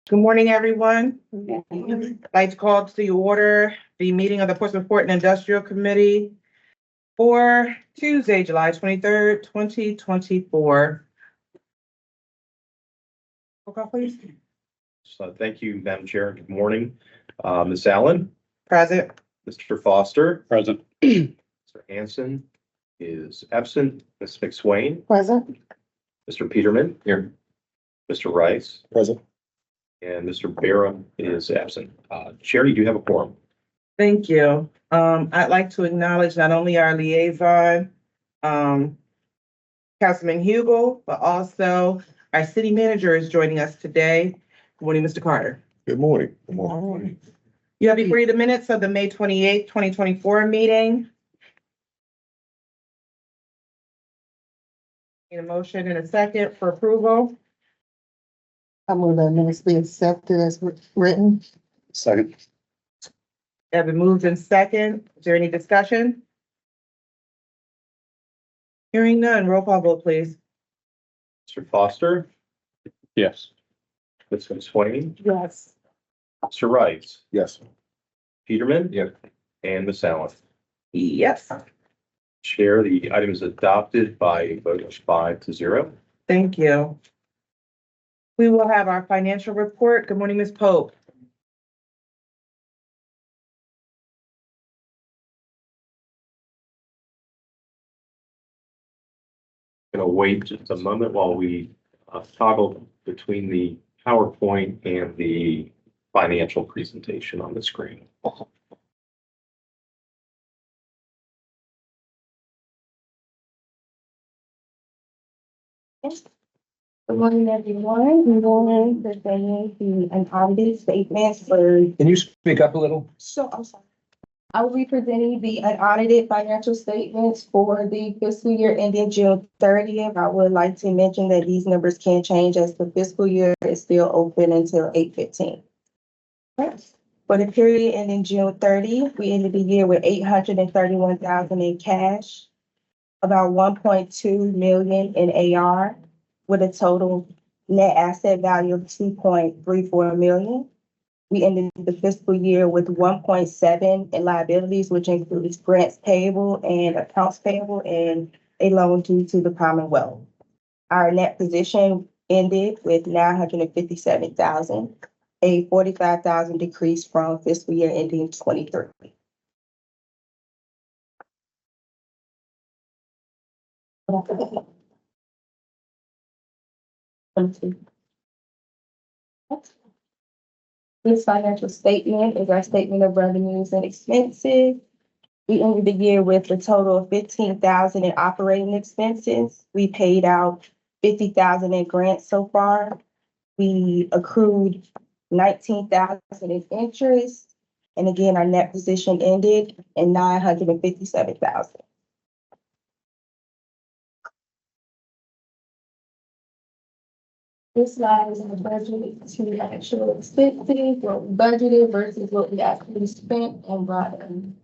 Good morning, everyone. I'd like to call to order the meeting of the Portsmouth Port and Industrial Committee for Tuesday, July 23rd, 2024. Roll call, please. So thank you, Madam Chair. Good morning. Ms. Allen, Present. Mr. Foster, Present. Mr. Hanson is absent, Ms. McSwain, Present. Mr. Peterman. Here. Mr. Rice Present. and Mr. Barham is absent. Chair, you do have a quorum. Thank you. I'd like to acknowledge not only our liaison, Councilman Hugel, but also our city manager is joining us today. Good morning, Mr. Carter. Good morning. Good morning. You have before you the minutes of the May 28th, 2024 meeting. Need a motion and a second for approval. I move that minutes be accepted as written. Second. Have been moved in second. Is there any discussion? Hearing none, roll call vote, please. Mr. Foster, Yes. Ms. McSwain, Yes. Mr. Rice, Yes. Peterman. Yes. And Ms. Allen. Yes, Chair, the item is adopted by a vote of 5-0. thank you. We will have our financial report. Good morning, Ms. Pope. Going to wait just a moment while we toggle between the PowerPoint and the financial presentation on the screen. Good morning, everyone. We're going to present the unaudited statements for, Can you speak up a little? so I'm sorry. I will be presenting the unaudited financial statements for the fiscal year ending June 30th. I would like to mention that these numbers can change as the fiscal year is still open until 8/15. For the period ending June 30, we ended the year with $831,000 in cash, about $1.2 million in AR, with a total net asset value of $2.34 million. We ended the fiscal year with 1.7 in liabilities, which includes grants payable and accounts payable and a loan due to the Commonwealth. Our net position ended with $957,000, a $45,000 decrease from fiscal year ending 23. This financial statement is our statement of revenues and expenses. We ended the year with a total of $15,000 in operating expenses. We paid out $50,000 in grants so far. We accrued $19,000 in interest. And again, our net position ended in $957,000. This slide is in the budget to actual expenses, what we budgeted versus what we actually spent and brought in.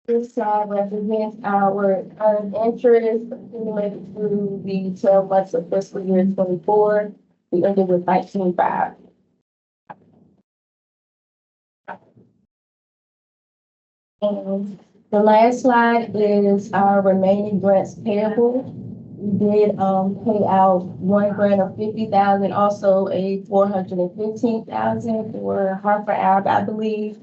This slide represents our earned interest accumulated through the 12 months of fiscal year 24. We ended with 19.5. And the last slide is our remaining grants payable. We did pay out one grant of $50,000, also a $415,000 for Harper Ave, I believe.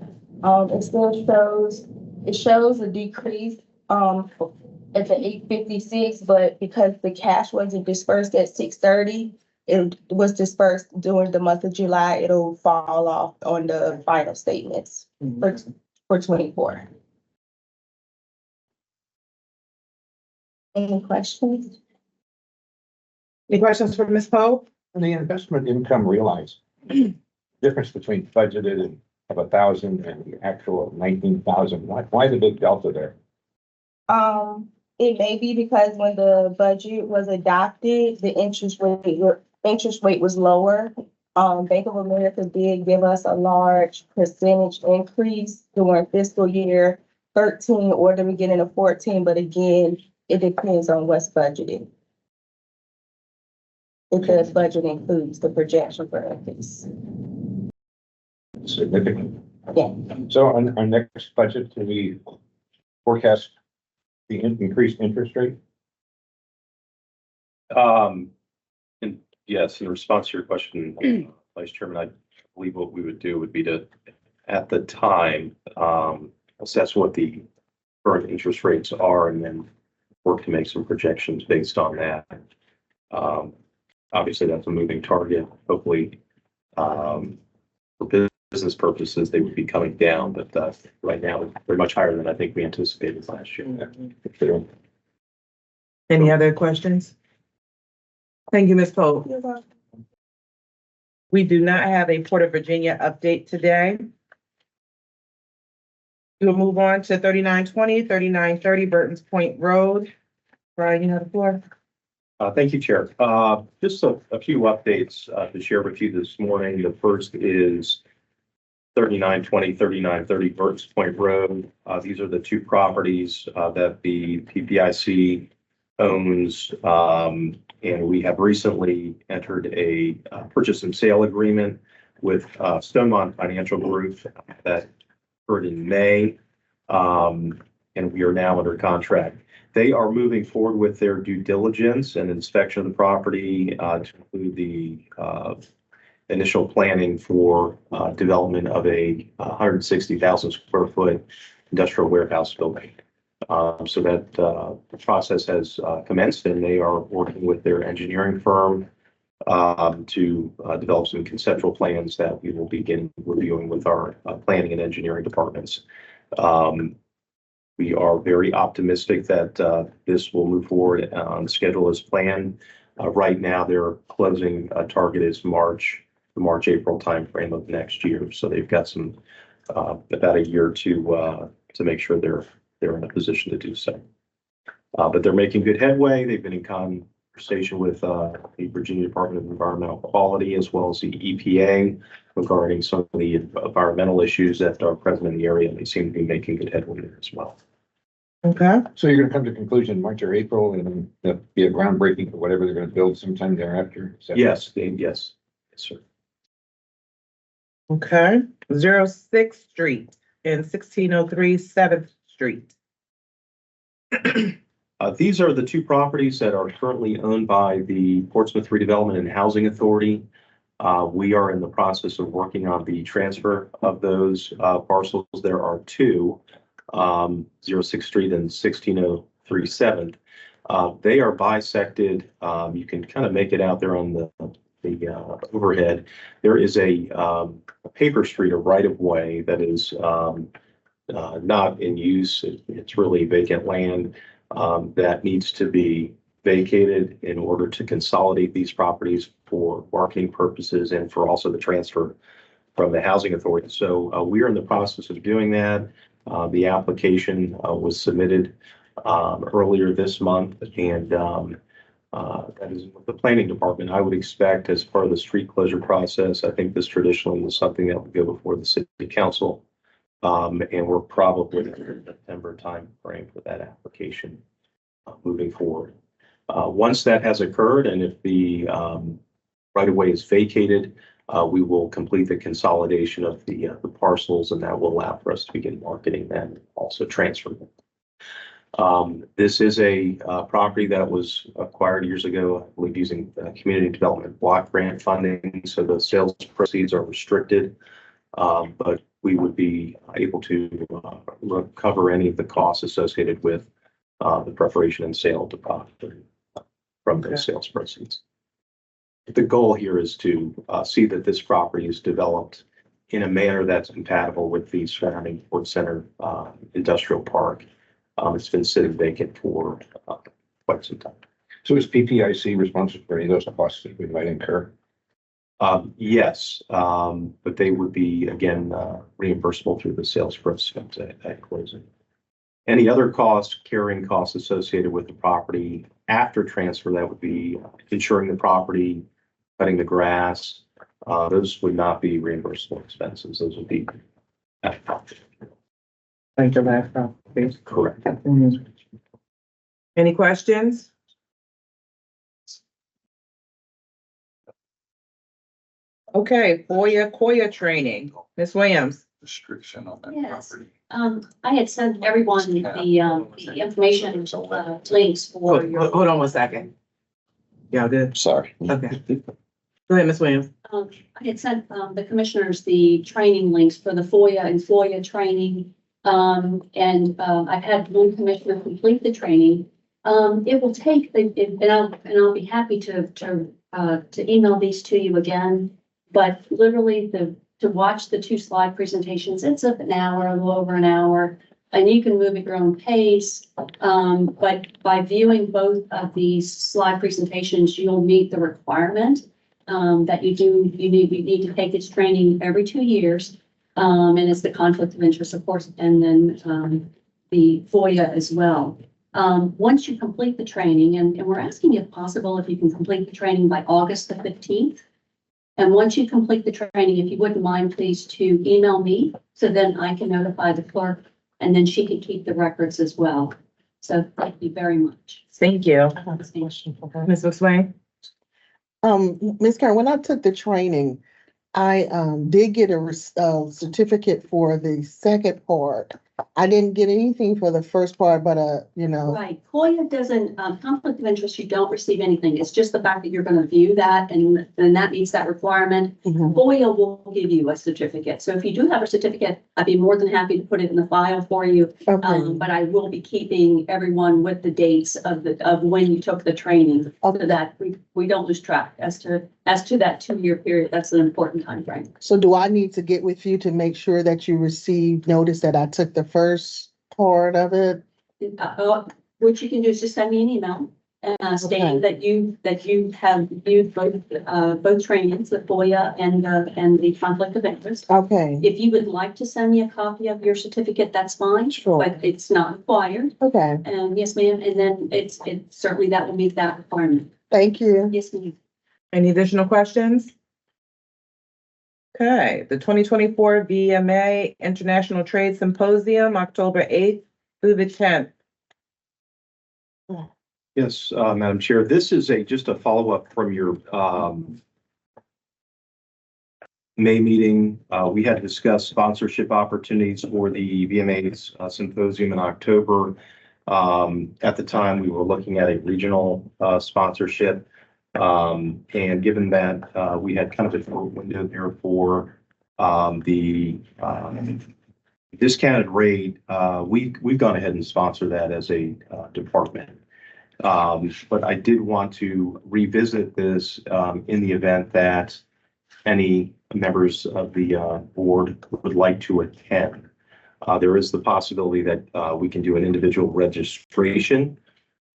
It shows a decrease at the 856, but because the cash wasn't dispersed at 6:30, it was dispersed during the month of July. It'll fall off on the final statements for 24. Any questions? Any questions for Ms. Pope? The investment income realized, difference between budgeted and of 1,000 and the actual 19,000. Why the big delta there? It may be because when the budget was adopted, the interest rate was lower. Bank of America did give us a large percentage increase during fiscal year 13 or the beginning of 14, but again, It depends on what's budgeted. If the budget includes the projection for increase. Significant. Yeah. So on our next budget, do we forecast the increased interest rate? And yes, in response to your question, Vice Chairman, I believe what we would do would be to, at the time, assess what the current interest rates are and then work to make some projections based on that. Obviously, that's a moving target. Hopefully, for business purposes, they would be coming down, but right now they're much higher than I think we anticipated last year. Sure. Any other questions? Thank you, Ms. Pope. You're welcome. We do not have a Port of Virginia update today. We'll move on to 3920, 3930 Burton's Point Road. Brian, you have the floor. Thank you, Chair. Just a few updates to share with you this morning. The first is 3920, 3930 Burton's Point Road. These are the two properties that the PPIC owns. And we have recently entered a purchase and sale agreement with Stonemont Financial Group that occurred in May. And we are now under contract. They are moving forward with their due diligence and inspection of the property to include the initial planning for development of a 160,000 square foot industrial warehouse building. So that the process has commenced, and they are working with their engineering firm to develop some conceptual plans that we will begin reviewing with our planning and engineering departments. We are very optimistic that this will move forward on schedule as planned. Right now, their closing target is the March-April timeframe of next year. So they've got some about a year to make sure they're in a position to do so. But they're making good headway. They've been in conversation with the Virginia Department of Environmental Quality as well as the EPA regarding some of the environmental issues that are present in the area, and they seem to be making good headway there as well. Okay. So you're gonna come to conclusion March or April and then there'll be a groundbreaking for whatever they're gonna build sometime thereafter? Is that- Yes, yes, sir. Okay. 06th Street and 1603 7th Street. These are the two properties that are currently owned by the Portsmouth Redevelopment and Housing Authority. We are in the process of working on the transfer of those parcels. There are two, 06th Street and 1603 7th. They are bisected. You can kind of make it out there on the overhead. There is a paper street, a right-of-way that is not in use. It's really vacant land that needs to be vacated in order to consolidate these properties for marketing purposes and for also the transfer from the housing authority. So we are in the process of doing that. The application was submitted earlier this month, and that is with the planning department. I would expect as part of the street closure process, I think this traditionally is something that would go before the city council. And we're probably in the September timeframe for that application moving forward. Once that has occurred, and if the right-of-way is vacated, we will complete the consolidation of the parcels, and that will allow for us to begin marketing them and also transfer them. This is a property that was acquired years ago, I believe, using community development block grant funding. So the sales proceeds are restricted, but we would be able to recover any of the costs associated with the preparation and sale of the property from those sales proceeds. The goal here is to see that this property is developed in a manner that's compatible with the surrounding Ford Center industrial park. It's been sitting vacant for quite some time. So is PPIC responsible for any of those costs that we might incur? Yes, but they would be, again, reimbursable through the sales proceeds at closing. Any other costs, carrying costs associated with the property after transfer, that would be insuring the property, cutting the grass, those would not be reimbursable expenses. Those would be at profit. Thank you, last please. Correct. Any questions? Okay, FOIA training. Ms. Williams. Restriction on that Yes. property. I had sent everyone the information, links for your. Hold on 1 second. Yeah, good. Sorry. Okay. Go ahead, Ms. Williams. I had sent, the commissioners the training links for the FOIA and FOIA training. I've had one commissioner complete the training. It will take, and I'll be happy to email these to you again. But literally to watch the 2 slide presentations, it's up an hour, a little over an hour, and you can move at your own pace. But by viewing both of these slide presentations, you'll meet the requirement that you need to take this training every 2 years. And it's the conflict of interest, of course, and then the FOIA as well. Once you complete the training, and we're asking if possible, if you can complete the training by August the 15th. And once you complete the training, if you wouldn't mind, please to email me, so then I can notify the clerk, and then she can keep the records as well. So thank you very much. Thank you. I have a question for her. Ms. McSwain. Ms. Karen, when I took the training, I did get a certificate for the second part. I didn't get anything for the first part, but Right, FOIA doesn't, conflict of interest, you don't receive anything. It's just the fact that you're gonna view that and that meets that requirement. Mhm. FOIA will give you a certificate. So if you do have a certificate, I'd be more than happy to put it in the file for you. Okay, But I will be keeping everyone with the dates of when you took the training, so okay. that we don't lose track as to that 2-year period. That's an important time frame. So do I need to get with you to make sure that you receive notice that I took the first part of it? What you can do is just send me an email, stating Okay. that you have viewed both trainings, the FOIA and the conflict of interest. Okay, If you would like to send me a copy of your certificate, that's fine, sure. but it's not required. Okay, And yes, ma'am, and then it certainly that will meet that requirement. thank you. Yes, ma'am. Any additional questions? Okay, the 2024 VMA International Trade Symposium, October 8th through the 10th. Yes, Madam Chair, this is just a follow-up from your May meeting. We had discussed sponsorship opportunities for the VMA's symposium in October. At the time, we were looking at a regional sponsorship. And given that we had kind of a short window there for the discounted rate, we've gone ahead and sponsored that as a department. But I did want to revisit this in the event that any members of the board would like to attend. There is the possibility that we can do an individual registration.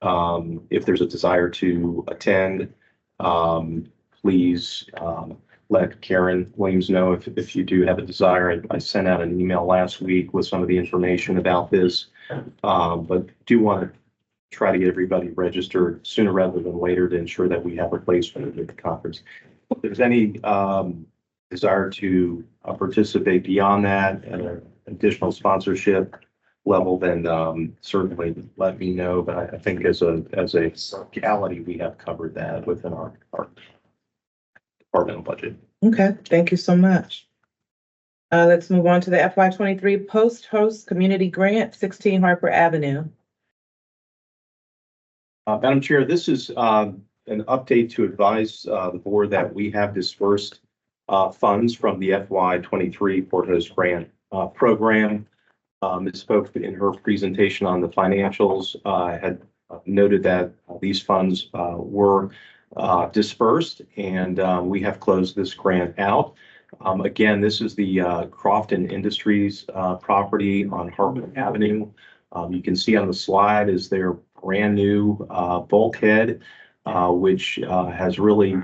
If there's a desire to attend, please let Karen Williams know if you do have a desire. I sent out an email last week with some of the information about this, but do want to try to get everybody registered sooner rather than later to ensure that we have a place for the conference. If there's any desire to participate beyond that at an additional sponsorship level, then certainly let me know. But I think as a locality, we have covered that within our departmental budget. Okay, thank you so much. Let's move on to the FY23 Post-Host Community Grant, 16 Harper Avenue. Madam Chair, this is an update to advise the board that we have dispersed funds from the FY23 Port Host Grant program. Ms. Folk, in her presentation on the financials, had noted that these funds were dispersed, and we have closed this grant out. Again, this is the Crofton Industries property on Harper Avenue. You can see on the slide is their brand new bulkhead, which has really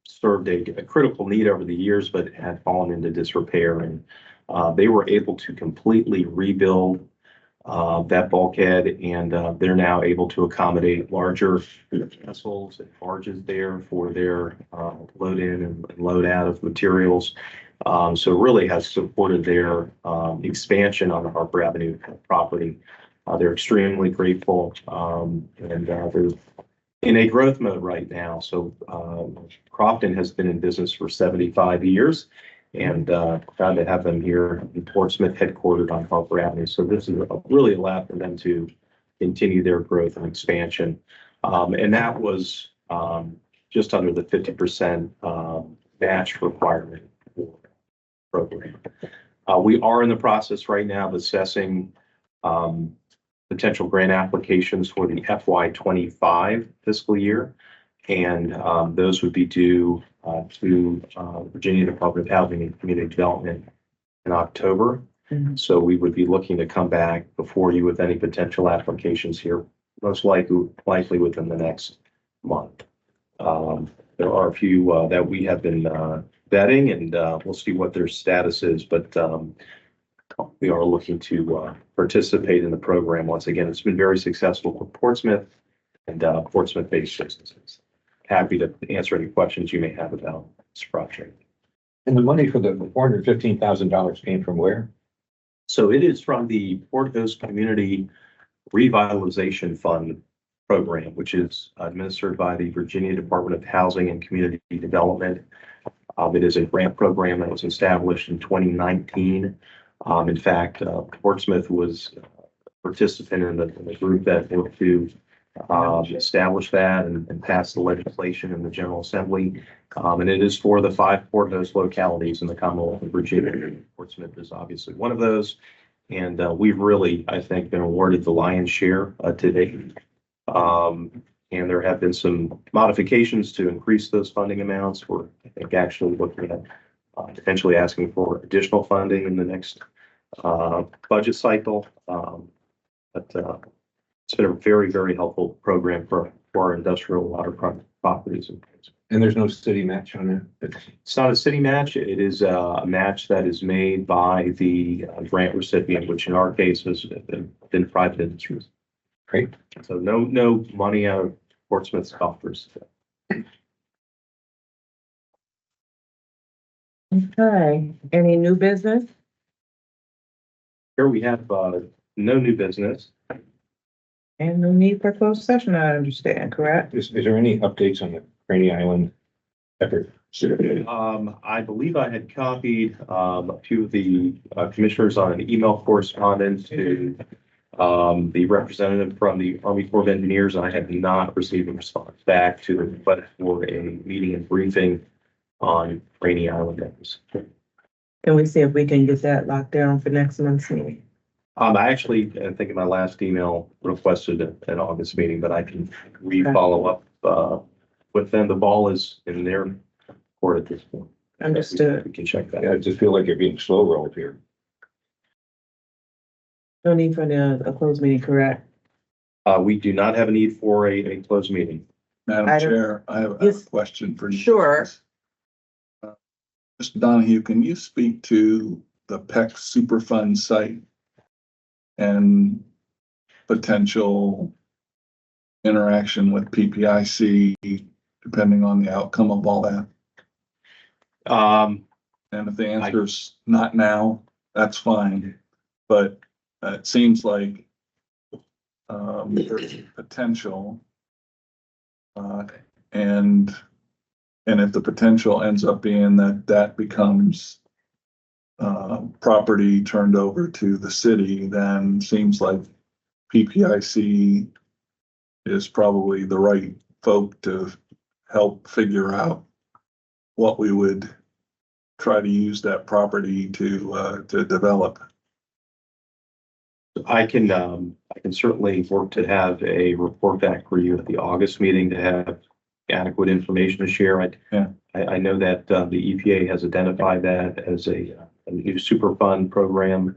served a critical need over the years, but had fallen into disrepair. And they were able to completely rebuild that bulkhead, and they're now able to accommodate larger vessels and barges there for their load in and load out of materials. So it really has supported their expansion on the Harper Avenue property. They're extremely grateful, and they're in a growth mode right now. So Crofton has been in business for 75 years, and proud to have them here in Portsmouth, headquartered on Harper Avenue. So this is really allowed for them to continue their growth and expansion. And that was just under the 50% match requirement for the program. We are in the process right now of assessing potential grant applications for the FY25 fiscal year. And those would be due to Virginia Department of Housing and Community Development in October. Mhm. So we would be looking to come back before you with any potential applications here, most likely within the next month. There are a few that we have been vetting, and we'll see what their status is, but we are looking to participate in the program. Once again, it's been very successful for Portsmouth and Portsmouth-based businesses. Happy to answer any questions you may have about this project. And the money for the $415,000 came from where? So it is from the Portsmouth Community Revitalization Fund program, which is administered by the Virginia Department of Housing and Community Development. It is a grant program that was established in 2019. In fact, Portsmouth was a participant in the group that worked to establish that and pass the legislation in the General Assembly. And it is for the 5 Portsmouth localities in the Commonwealth of Virginia. Portsmouth is obviously one of those. And we've really, I think, been awarded the lion's share to date. And there have been some modifications to increase those funding amounts. We're, I think, actually looking at potentially asking for additional funding in the next budget cycle. But it's been a very, very helpful program for our industrial waterfront properties. And there's no city match on it? It's not a city match. It is a match that is made by the grant recipient, which in our case has been private industries. Great. So no money out of Portsmouth's coffers. Okay, any new business? Here we have no new business. And no need for closed session, I understand, correct? Is there any updates on the Rainy Island effort? I believe I had copied a few of the commissioners on an email correspondence to the representative from the Army Corps of Engineers. I have not received a response back to the request for a meeting and briefing on Rainy Island dams. Can we see if we can get that locked down for next month's meeting? I actually, I think in my last email requested an August meeting, but I can re-follow up with them. The ball is in their court at this point. Understood. We can check that I out. just feel like you're being slow rolled here. No need for a closed meeting, correct? We do not have a need for a closed meeting. Madam Item- Chair, I have a Yes. question for you. Sure. Mr. Donahue, can you speak to the PEC Superfund site and potential interaction with PPIC, depending on the outcome of all that? And if the answer's not now, that's fine, but it seems like there's potential. And if the potential ends up being that that becomes property turned over to the city, then seems like PPIC is probably the right folk to help figure out what we would try to use that property to develop. I can certainly work to have a report back for you at the August meeting to have adequate information to share. I know that the EPA has identified that as a new Superfund program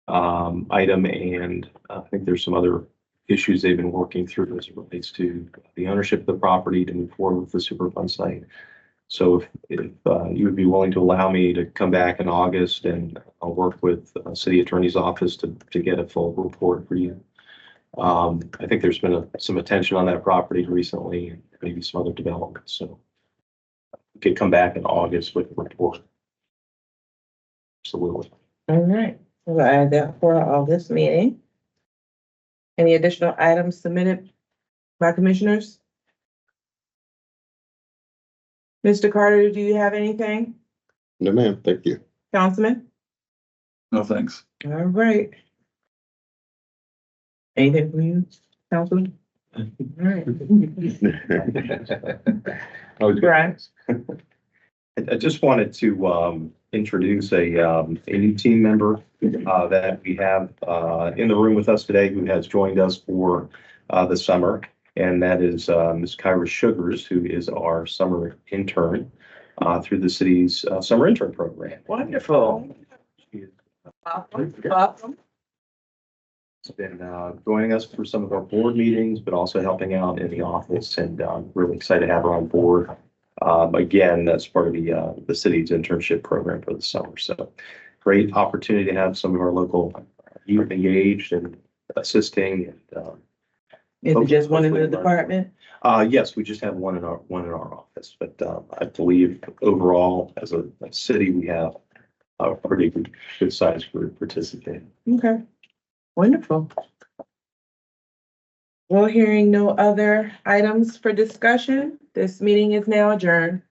item, and I think there's some other issues they've been working through as it relates to the ownership of the property to move forward with the Superfund site. So if you would be willing to allow me to come back in August, and I'll work with City Attorney's Office to get a full report for you. I think there's been some attention on that property recently, and maybe some other developments. So we could come back in August with a report. Absolutely. All right, we'll add that for our August meeting. Any additional items submitted by commissioners? Mr. Carter, do you have anything? No, ma'am, thank you. Councilman? No, thanks. All right. Anything from you, Councilman? All right. Brian? I just wanted to introduce a new team member that we have in the room with us today who has joined us for the summer. And that is Ms. Kyra Sugars, who is our summer intern through the city's summer intern program. Wonderful. She is Welcome. She's been joining us for some of our board meetings, but also helping out in the office, and really excited to have her on board. Again, that's part of the city's internship program for the summer. So great opportunity to have some of our local youth engaged and assisting. And Is it just one in the hopefully- department? Yes, we just have one in our office, but I believe overall as a city, we have a pretty good sized group participating. Okay, wonderful. Well, hearing no other items for discussion, this meeting is now adjourned.